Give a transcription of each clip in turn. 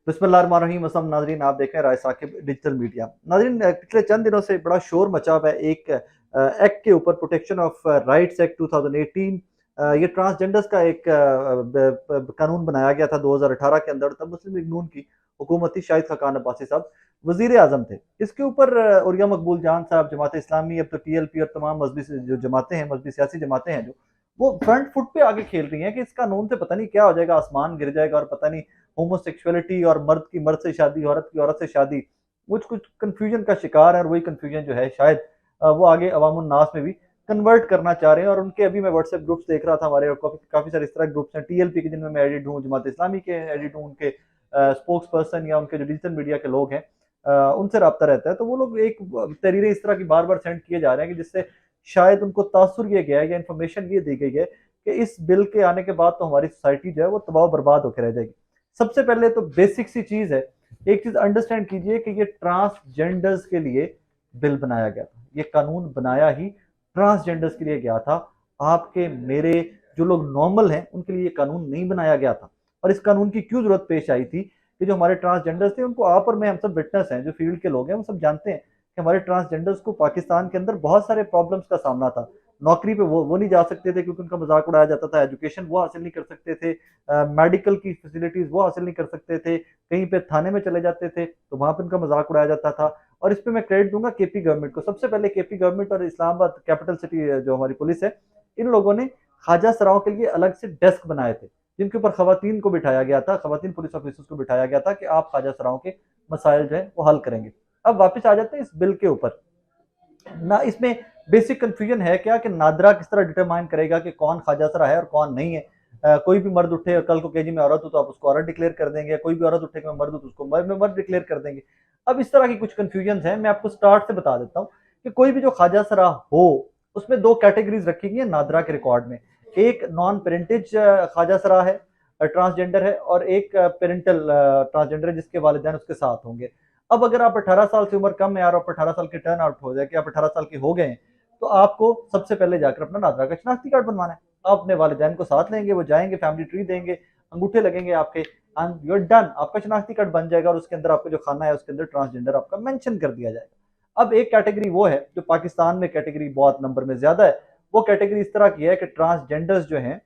बिस्मिल्लाहिर्रहमानिर्रहीम। अस्सलाम नाज़रीन, आप देख रहे हैं राय साकिब डिजिटल मीडिया। नाज़रीन, पिछले चंद दिनों से बड़ा शोर मचा हुआ है एक एक्ट के ऊपर, प्रोटेक्शन ऑफ राइट्स एक्ट 2018। ये ट्रांसजेंडर्स का एक कानून बनाया गया था 2018 के अंदर। तब मुस्लिम लीग नून की हुकूमत थी, शाहिद खकान अब्बासी साहब वजीर आजम थे। इसके ऊपर उरिया मकबूल जान साहब, जमात इस्लामी, अब तो TLP और तमाम मजहबी जो जमातें हैं, मजहबी सियासी जमातें हैं, जो वो फ्रंट फुट पे आगे खेल रही हैं कि इस कानून से पता नहीं क्या हो जाएगा, आसमान गिर जाएगा और पता नहीं होमोसेक्सुअलिटी और मर्द की मर्द से शादी, औरत की औरत से शादी, कुछ कुछ कंफ्यूजन का शिकार है। और वही कंफ्यूजन जो है शायद वो आगे अवामुन नास में भी कन्वर्ट करना चाह रहे हैं। और उनके अभी मैं व्हाट्सएप ग्रुप्स देख रहा था हमारे, और काफी सारे इस तरह ग्रुप्स हैं TLP के जिनमें मैं एडिट हूँ, जमात इस्लामी के एडिट हूँ, उनके स्पोक्स पर्सन या उनके जो डिजिटल मीडिया के लोग हैं उनसे रब्ता रहता है। तो वो लोग एक तहरीरें इस तरह की बार बार सेंड किए जा रहे हैं कि जिससे शायद उनको तासुर ये गया है या इन्फॉर्मेशन ये दी गई है कि इस बिल के आने के बाद तो हमारी सोसाइटी जो है वो तबाह बर्बाद होकर रह जाएगी। सबसे पहले तो बेसिक सी चीज है, एक चीज अंडरस्टैंड कीजिए कि ये ट्रांसजेंडर्स के लिए बिल बनाया गया था। ये कानून बनाया ही ट्रांसजेंडर्स के लिए गया था। आपके मेरे जो लोग नॉर्मल हैं उनके लिए ये कानून नहीं बनाया गया था। और इस कानून की क्यों जरूरत पेश आई थी कि जो हमारे ट्रांसजेंडर्स थे उनको, आप और मैं, हम सब विटनेस हैं, जो फील्ड के लोग हैं वो सब जानते हैं कि हमारे ट्रांसजेंडर्स को पाकिस्तान के अंदर बहुत सारे प्रॉब्लम्स का सामना था। नौकरी पे वो नहीं जा सकते थे क्योंकि उनका मजाक उड़ाया जाता था, एजुकेशन वो हासिल नहीं कर सकते थे, मेडिकल की फैसिलिटीज वो हासिल नहीं कर सकते थे, कहीं पे थाने में चले जाते थे तो वहां पे उनका मजाक उड़ाया जाता था। और इस पे मैं क्रेडिट दूंगा KP गवर्नमेंट को। सबसे पहले KP गवर्नमेंट और इस्लामाबाद कैपिटल सिटी जो हमारी पुलिस है, इन लोगों ने ख्वाजा सराओं के लिए अलग से डेस्क बनाए थे जिनके ऊपर खवातीन को बिठाया गया था, खवातीन पुलिस ऑफिसर्स को बिठाया गया था कि आप ख्वाजा सराओं के मसाइल जो है वो हल करेंगे। अब वापस आ जाते हैं इस बिल के ऊपर ना। इसमें बेसिक कंफ्यूजन है क्या कि नादरा किस तरह डिटरमाइन करेगा कि कौन ख्वाजा सरा है और कौन नहीं है। कोई भी मर्द उठे और कल को केजी में औरत हो तो आप उसको औरत डिक्लेयर कर देंगे, कोई भी औरत उठे कि मैं मर्द हूं तो उसको मर्द डिक्लेयर कर देंगे। अब इस तरह की कुछ कंफ्यूजन है। मैं आपको स्टार्ट से बता देता हूँ कि कोई भी जो ख्वाजा सरा हो उसमें दो कैटेगरीज रखी गई है नादरा के रिकॉर्ड में। एक नॉन पेरेंटेज ख्वाजा सरा है, ट्रांसजेंडर है, और एक पेरेंटल ट्रांसजेंडर है जिसके वालिदैन उसके साथ होंगे। अब अगर आप 18 साल से उम्र कम है और आप 18 साल के टर्न आउट हो जाए कि आप 18 साल के हो गए हैं, तो आपको सबसे पहले जाकर अपना नादरा का शनाख्ती कार्ड बनवाना है। आप अपने वालिदैन को साथ लेंगे, वो जाएंगे, फैमिली ट्री देंगे, अंगूठे लगेंगे आपके, एंड यू आर डन। आपका शनाख्ती कार्ड बन जाएगा और उसके अंदर आपका जो खाना है उसके अंदर ट्रांसजेंडर आपका मेंशन कर दिया जाएगा। अब एक कैटेगरी वो है जो पाकिस्तान में कैटेगरी बहुत नंबर में ज्यादा है। वो कैटेगरी इस तरह की है कि ट्रांसजेंडर्स जो हैं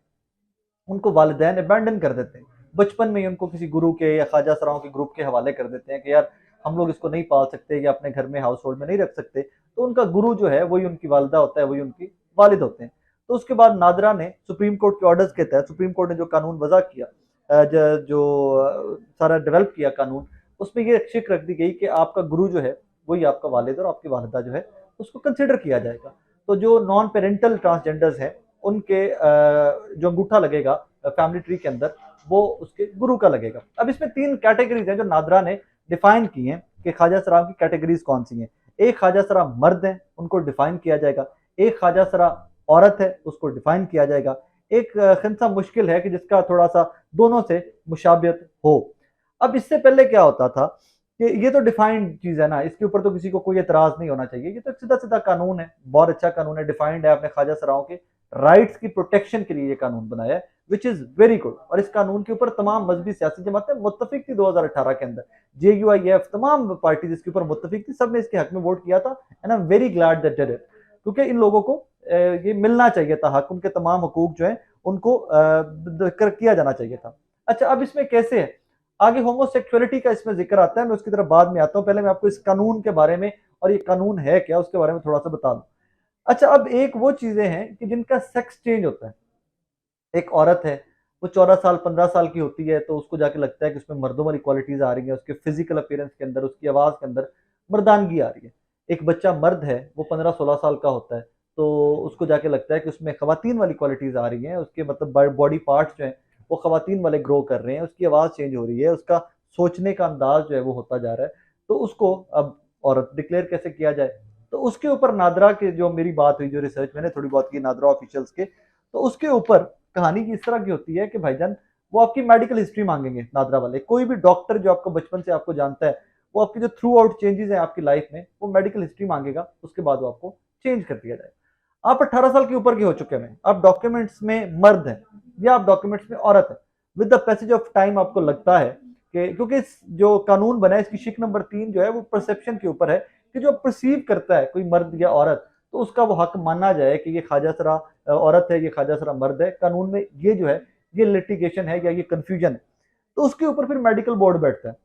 उनको वालिदैन अबैंडन कर देते हैं, बचपन में ही उनको किसी गुरु के या ख्वाजा सराओं के ग्रुप के हवाले कर देते हैं कि यार हम लोग इसको नहीं पाल सकते या अपने घर में हाउस होल्ड में नहीं रख सकते। तो उनका गुरु जो है वही उनकी वालिदा होता है, वही उनकी वालिद होते हैं। तो उसके बाद नादरा ने सुप्रीम कोर्ट के ऑर्डर्स के तहत, सुप्रीम कोर्ट ने जो कानून वजह किया, सारा डेवलप किया कानून, उसमें ये शिक रख दी गई कि आपका गुरु जो है वही आपका वालिद और आपकी वालिदा जो है उसको कंसिडर किया जाएगा। तो जो नॉन पेरेंटल ट्रांसजेंडर्स हैं उनके जो अंगूठा लगेगा फैमिली ट्री के अंदर वो उसके गुरु का लगेगा। अब इसमें तीन कैटेगरीज हैं जो नादरा ने डिफाइन की हैं कि ख्वाजा सरा की कैटेगरीज कौन सी हैं। एक ख्वाजा सरा मर्द है, उनको डिफाइन किया जाएगा। एक ख्वाजा सरा औरत है, उसको डिफाइन किया जाएगा। एक खंसा मुश्किल है कि जिसका थोड़ा सा दोनों से मुशाबियत हो। अब इससे पहले क्या होता था कि ये तो डिफाइंड चीज है ना, इसके ऊपर तो किसी को कोई एतराज नहीं होना चाहिए, ये तो सीधा सीधा कानून है, बहुत अच्छा कानून है, डिफाइंड है, आपने ख्वाजा सराओं के राइट्स की प्रोटेक्शन के लिए ये कानून बनाया है, विच इज वेरी गुड। और इस कानून के ऊपर तमाम मजहबी सियासी जमातें मुत्तफिक थी 2018 के अंदर। JUIF तमाम पार्टी इसके ऊपर मुत्तफिक थी, सब ने इसके हक में वोट किया था। And I am very glad that did it, क्योंकि इन लोगों को ये मिलना चाहिए था हक, उनके तमाम हकूक जो है उनको किया जाना चाहिए था। अच्छा, अब इसमें कैसे है आगे होमोसेक्सुअलिटी का इसमें जिक्र आता है, मैं उसकी तरफ बाद में आता हूँ। पहले मैं आपको इस कानून के बारे में और ये कानून है क्या उसके बारे में थोड़ा सा बता दूं। अच्छा, अब एक वो चीजें हैं कि जिनका सेक्स चेंज होता है। एक औरत है, वो 14 साल 15 साल की होती है तो उसको जाके लगता है कि उसमें मर्दों वाली क्वालिटीज आ रही है, उसके फिजिकल अपीयरेंस के अंदर, उसकी आवाज के अंदर मर्दानगी आ रही है। एक बच्चा मर्द है, वो 15-16 साल का होता है तो उसको जाके लगता है कि उसमें खवातीन वाली क्वालिटीज आ रही हैं, उसके मतलब बॉडी पार्ट्स जो हैं वो खवातीन वाले ग्रो कर रहे हैं, उसकी आवाज चेंज हो रही है, उसका सोचने का अंदाज जो है वो होता जा रहा है। तो उसको अब औरत डिक्लेयर कैसे किया जाए। तो उसके ऊपर नादरा के जो मेरी बात हुई, जो रिसर्च मैंने थोड़ी बहुत की नादरा ऑफिशियल्स के, तो उसके ऊपर कहानी की इस तरह की होती है कि भाईजान वो आपकी मेडिकल हिस्ट्री मांगेंगे नादरा वाले। कोई भी डॉक्टर जो आपको बचपन से आपको जानता है वो आपकी जो थ्रू आउट चेंजेस है आपकी लाइफ में वो मेडिकल हिस्ट्री मांगेगा, उसके बाद वो आपको चेंज कर दिया जाएगा। आप 18 साल के ऊपर के हो चुके हैं, आप डॉक्यूमेंट्स में मर्द हैं या आप डॉक्यूमेंट्स में औरत है, with the passage of time आपको लगता है कि क्योंकि जो कानून बना है इसकी शिक नंबर 3 जो है वो परसेप्शन के ऊपर है कि जो परसीव करता है कोई मर्द या औरत तो उसका वो हक माना जाए कि ये ख्वाजा सरा औरत है, ये ख्वाजा सरा मर्द है। कानून में ये जो है ये लिटिगेशन है या ये कंफ्यूजन है, तो उसके ऊपर फिर मेडिकल बोर्ड बैठता है,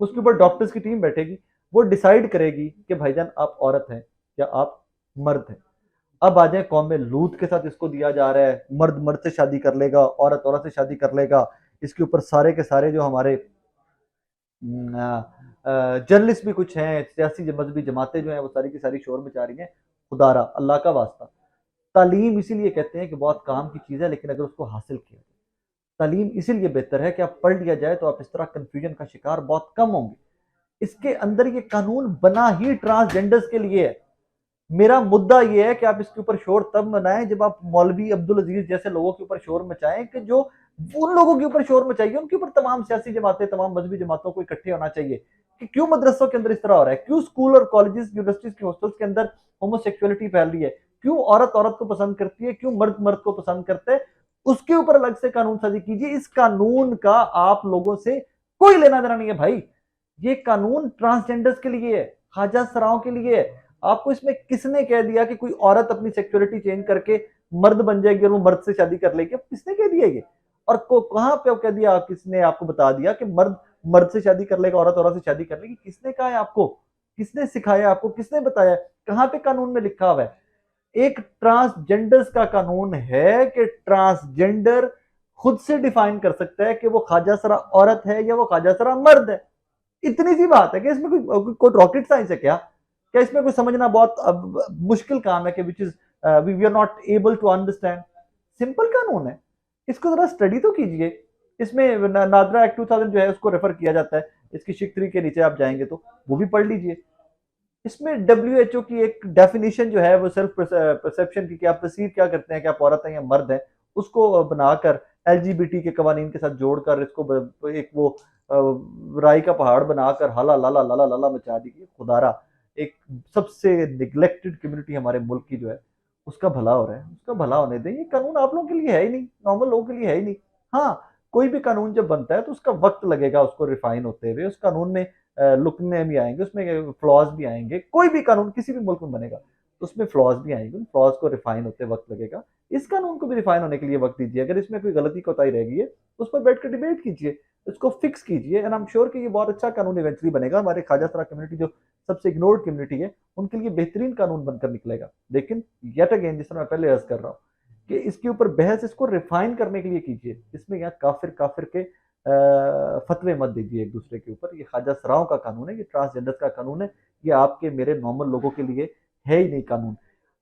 उसके ऊपर डॉक्टर्स की टीम बैठेगी, वो डिसाइड करेगी कि भाईजान आप औरत हैं या आप मर्द हैं। अब आ जाए कौम में लूत के साथ इसको दिया जा रहा है, मर्द मर्द से शादी कर लेगा, औरत औरत से शादी कर लेगा। इसके ऊपर सारे के सारे जो हमारे जर्नलिस्ट भी कुछ हैं, सियासी मजहबी जमातें जो हैं वो सारी की सारी शोर मचा रही हैं। खुदारा अल्लाह का वास्ता, तालीम इसीलिए कहते हैं कि बहुत काम की चीज़ है, लेकिन अगर उसको हासिल किया जाए, तालीम इसीलिए बेहतर है कि आप पढ़ लिया जाए तो आप इस तरह कन्फ्यूजन का शिकार बहुत कम होंगे। इसके अंदर ये कानून बना ही ट्रांसजेंडर्स के लिए है। मेरा मुद्दा ये है कि आप इसके ऊपर शोर तब मनाएं जब आप मौलवी अब्दुल अजीज जैसे लोगों के ऊपर शोर मचाएं कि जो उन लोगों के ऊपर शोर मचाइए, उनके ऊपर तमाम सियासी जमातें, तमाम मजहबी जमातों को इकट्ठे होना चाहिए कि क्यों मदरसों के अंदर इस तरह हो रहा है, क्यों स्कूल और कॉलेजेस यूनिवर्सिटीज के हॉस्टल्स के अंदर होमोसेक्सुअलिटी फैल रही है, क्यों औरत औरत को पसंद करती है, क्यों मर्द मर्द को पसंद करते हैं। उसके ऊपर अलग से कानून साजी कीजिए। इस कानून का आप लोगों से कोई लेना देना नहीं है भाई। ये कानून ट्रांसजेंडर्स के लिए है, ख्वाजा सराओं के लिए है। आपको इसमें किसने कह दिया कि कोई औरत अपनी सेक्सुअलिटी चेंज करके मर्द बन जाएगी और वो मर्द से शादी कर लेगी? किसने कह दिया ये? और कहां पे कह दिया, किसने आपको बता दिया कि मर्द मर्द से शादी कर लेगा, औरत औरत से शादी कर लेगी? किसने कहा है आपको? किसने सिखाया आपको? किसने बताया? कहां पे कानून में लिखा हुआ है? एक ट्रांसजेंडर्स का कानून है कि ट्रांसजेंडर खुद से डिफाइन कर सकता है कि वो ख्वाजा सरा औरत है या वो ख्वाजा सरा मर्द है। इतनी सी बात है कि इसमें कोई रॉकेट साइंस है क्या? क्या इसमें कोई समझना बहुत मुश्किल काम है कि which is we are not able to understand? Simple कानून है, इसको जरा स्टडी तो कीजिए। इसमें नादरा एक्ट 2000 जो है उसको रेफर किया जाता है, इसकी शिक 3 के नीचे आप जाएंगे तो वो भी पढ़ लीजिए। इसमें WHO की एक डेफिनेशन जो है वो सेल्फ परसेप्शन की, कि आप परसीव क्या करते हैं कि आप औरत हैं या मर्द हैं, उसको बनाकर LGBT के कवानीन के साथ जोड़कर इसको एक वो राई का पहाड़ बनाकर हाला लाला लाला लाला मचा दी। खुदारा एक सबसे निगलेक्टेड कम्युनिटी हमारे मुल्क की जो है उसका भला हो रहा है, उसका भला होने दें। ये कानून आप लोगों के लिए है ही नहीं, नॉर्मल लोगों के लिए है ही नहीं। हाँ, कोई भी कानून जब बनता है तो उसका वक्त लगेगा उसको रिफाइन होते हुए, उस कानून में लुकने भी आएंगे, उसमें फ्लॉज भी आएंगे। कोई भी कानून किसी भी मुल्क में बनेगा तो उसमें फ्लॉज भी आएंगे, उन फ्लॉज को रिफाइन होते वक्त लगेगा। इस कानून को भी रिफाइन होने के लिए वक्त दीजिए। अगर इसमें कोई गलती कोताही रह गई है उस पर बैठ कर डिबेट कीजिए, इसको फिक्स कीजिए, एंड आई एम श्योर कि ये बहुत अच्छा कानून इवेंचुअली बनेगा। हमारे ख्वाजा सरा कम्युनिटी जो सबसे इग्नोर्ड कम्युनिटी है उनके लिए बेहतरीन कानून बनकर निकलेगा। लेकिन येट अगेन, जिस तरह मैं पहले अर्ज कर रहा हूँ कि इसके ऊपर बहस इसको रिफाइन करने के लिए कीजिए। इसमें यहाँ काफिर काफिर के फतवे मत दीजिए एक दूसरे के ऊपर। ये ख्वाजा सराओं का कानून है, ये ट्रांसजेंडर का कानून है, ये आपके मेरे नॉर्मल लोगों के लिए है ही नहीं कानून।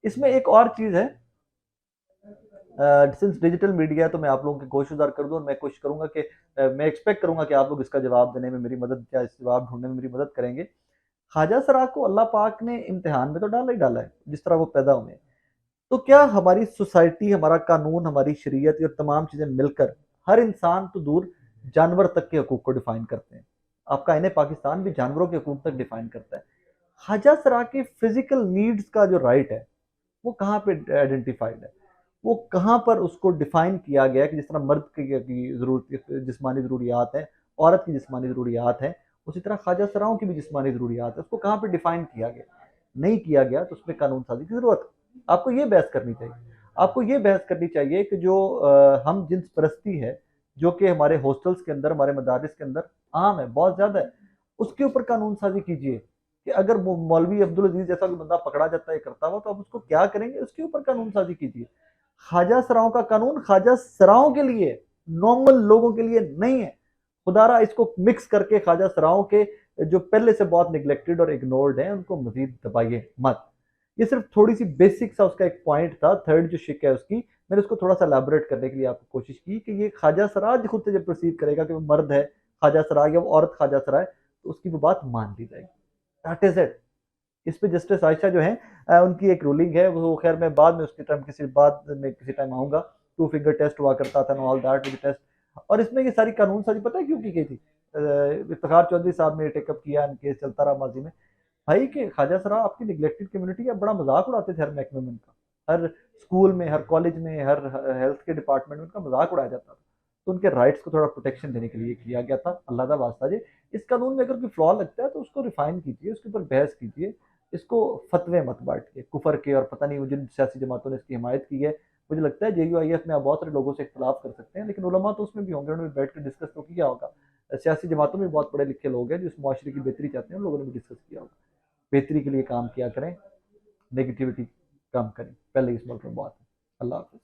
इसमें एक और चीज है, सिंस डिजिटल मीडिया, तो मैं आप लोगों की कोशिशदार कर दूं और मैं कोशिश करूंगा कि मैं एक्सपेक्ट करूंगा कि आप लोग इसका जवाब देने में मेरी मदद, या इस जवाब ढूंढने में मेरी मदद करेंगे। ख्वाजा सरा को अल्लाह पाक ने इम्तिहान में तो डाला ही डाला है जिस तरह वो पैदा हुए, तो क्या हमारी सोसाइटी, हमारा कानून, हमारी शरीयत, ये तमाम चीजें मिलकर हर इंसान तो दूर जानवर तक के हकूक को डिफाइन करते हैं? आपका आईने पाकिस्तान भी जानवरों के हकूक तक डिफाइन करता है। ख्वाजा सरा के फिजिकल नीड्स का जो राइट है वो कहाँ पे आइडेंटिफाइड है? वो कहाँ पर उसको डिफाइन किया गया कि जिस तरह मर्द की जरूरत जिस्मानी ज़रूरियात है, औरत की जिस्मानी ज़रूरियात है, उसी तरह ख्वाजा सराओं की भी जिस्मानी ज़रूरियात है, उसको कहाँ पे डिफाइन किया गया? नहीं किया गया तो उसमें कानून साजी की ज़रूरत है। आपको ये बहस करनी चाहिए। आपको ये बहस करनी चाहिए कि जो हम जिन्स परस्ती है जो कि हमारे हॉस्टल्स के अंदर, हमारे मदारिस के अंदर आम है, बहुत ज़्यादा है, उसके ऊपर कानून साजी कीजिए कि अगर मौलवी अब्दुल अजीज जैसा कोई बंदा पकड़ा जाता है करता हुआ तो आप उसको क्या करेंगे, उसके ऊपर कानून साजी कीजिए। ख्वाजा सराओं का कानून ख्वाजा सराओं के लिए, नॉर्मल लोगों के लिए नहीं है। खुदारा इसको मिक्स करके ख्वाजा सराओं के जो पहले से बहुत निगलेक्टेड और इग्नोर्ड हैं उनको मजीद दबाइए मत। ये सिर्फ थोड़ी सी बेसिक सा उसका एक पॉइंट था, थर्ड जो शिक है उसकी, मैंने उसको थोड़ा सा एलैबोरेट करने के लिए आपको कोशिश की कि ये ख्वाजा सराज खुद से जब परसीव करेगा कि वो मर्द है ख्वाजा सरा या वो औरत ख्वाजा सरा है तो उसकी वो बात मान ली जाएगी। That is it. इस पे जस्टिस आयशा जो है उनकी एक रूलिंग है, वो खैर मैं बाद में उसके टाइम किसी टाइम आऊंगा। 2 फिंगर टेस्ट हुआ करता था, ऑल दैट टेस्ट। और इसमें ये सारी कानून साजी पता है क्यों की गई थी? इफ्तिखार चौधरी साहब ने टेकअप किया, केस चलता रहा माजी में। भाई कि ख्वाजा सरा आपकी निगलेक्टेड कम्युनिटी का बड़ा मजाक उड़ाते थे हर महकमे में उनका, हर स्कूल में, हर कॉलेज में, हर हेल्थ के डिपार्टमेंट में उनका मजाक उड़ाया जाता था। तो उनके राइट्स को थोड़ा प्रोटेक्शन देने के लिए किया गया था। अल्लाह का वास्ता जी, इस कानून में अगर कोई फ्लॉ लगता है तो उसको रिफाइन कीजिए, उसके ऊपर बहस कीजिए, इसको फतवे मत बांटिए कुफर के, और पता नहीं जिन सियासी जमातों ने इसकी हिमायत की है। मुझे लगता है JUIF में आप बहुत सारे लोगों से इख्तलाफ कर सकते हैं, लेकिन उलमा तो उसमें भी होंगे, उन्होंने बैठ कर डिस्कस तो किया होगा। सियासी जमातों में बहुत पढ़े लिखे लोग हैं जो इस मुआशरे की बेहतरी चाहते हैं, उन लोगों ने भी डिस्कस किया होगा। बेहतरी के लिए काम किया करें, नेगेटिविटी कम करें, पहले इस मुल्क में बहुत है। अल्लाह हाफिज़।